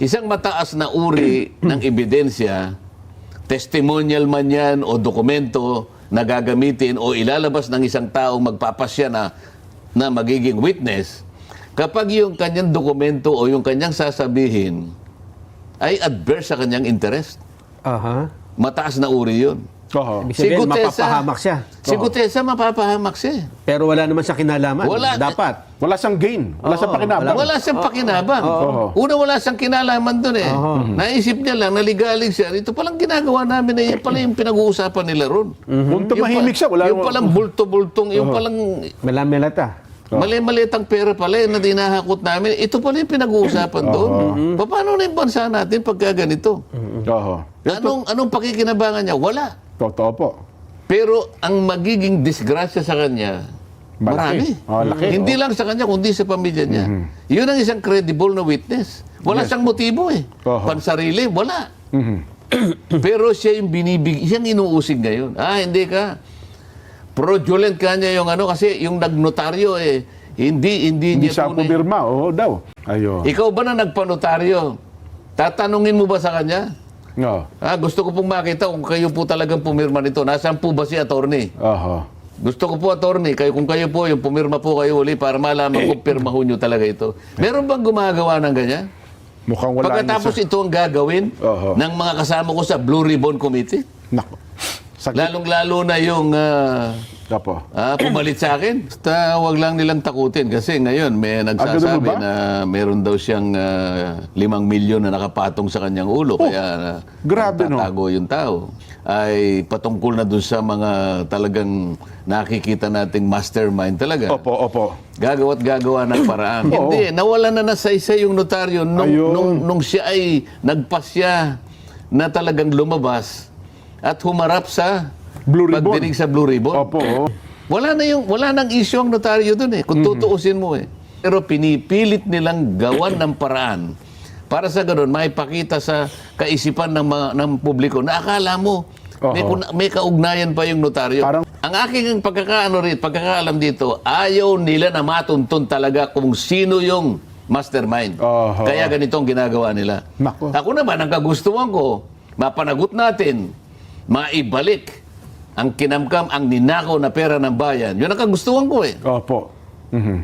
isang mataas na uri ng ebidensya, testimonial man yan o dokumento na gagamitin o ilalabas ng isang taong magpapasya na magiging witness, kapag yung kanyang dokumento o yung kanyang sasabihin ay adverse sa kanyang interest, mataas na uri yun. Ibig sabihin, mapapahamak siya. Si Gutesa, mapapahamak siya. Pero wala naman siya kinalaman. Dapat. Wala siyang gain. Wala siyang pakinabang. Wala siyang pakinabang. Una, wala siyang kinalaman doon eh. Naisip niya lang, naligalig siya. Ito palang ginagawa namin eh. Yan pala yung pinag-uusapan nila ron. Kung tumahimik siya, wala. Yung palang bulto-bultong, yung palang Mala-melata. mali-malitang pera pala na dinahakot namin. Ito pala yung pinag-uusapan doon. Paano na yung bansa natin pagka ganito? Anong pakikinabangan niya? Wala. Totoo po. Pero ang magiging disgrasya sa kanya, marami. Laki. Hindi lang sa kanya, kundi sa pamilya niya. Yun ang isang credible na witness. Wala siyang motibo eh. Pansarili, wala. Pero siya yung siyang inuusig ngayon. Hindi ka. Fraudulent ka niya yung kasi yung nagnotaryo eh, hindi Hindi niya siya pumirma. Oo daw. Ayun. Ikaw ba na nagpanotaryo? Tatanungin mo ba sa kanya? No. Gusto ko pong makita kung kayo po talagang pumirma nito. Nasaan po ba si attorney? Gusto ko po, attorney, kung kayo po, yung pumirma po kayo uli para malaman kung pirma ho nyo talaga ito. Meron bang gumagawa ng ganyan? Mukhang wala. Pagkatapos ito ang gagawin ng mga kasama ko sa Blue Ribbon Committee? Nako. Lalong-lalo na yung pumalit sa akin. Basta wag lang nilang takutin kasi ngayon may nagsasabi na meron daw siyang 5 milyon na nakapatong sa kanyang ulo. Kaya grabe, tatago yung tao. Ay patungkol na dun sa mga talagang nakikita nating mastermind talaga. Opo. Gagawa't-gagawa ng paraan. Hindi, nawala na nasaysay yung notaryo nung siya ay nagpasya na talagang lumabas at humarap sa pagdinig sa Blue Ribbon. Wala nang issue ang notaryo doon eh, kung tutuusin mo eh. Pero pinipilit nilang gawan ng paraan para sa ganoon maipakita sa kaisipan ng publiko na akala mo may kaugnayan pa yung notaryo. Ang aking pagkakaalam dito, ayaw nila na matuntun talaga kung sino yung mastermind. Kaya ganito ang ginagawa nila. Ako naman, ang kagustuhan ko, mapanagot natin, maibalik ang kinamkam, ang ninakaw na pera ng bayan. Yun ang kagustuhan ko eh.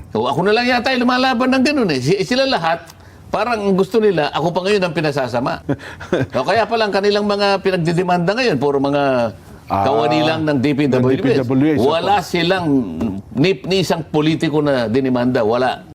So, ako na lang yata ay lumalaban ng ganun eh. Sila lahat, parang gusto nila, ako pa ngayon ang pinasasama. Kaya palang kanilang mga pinagdidemanda ngayon, puro mga kawani lang ng DPWH. Wala silang ni isang politiko na dinimanda. Wala.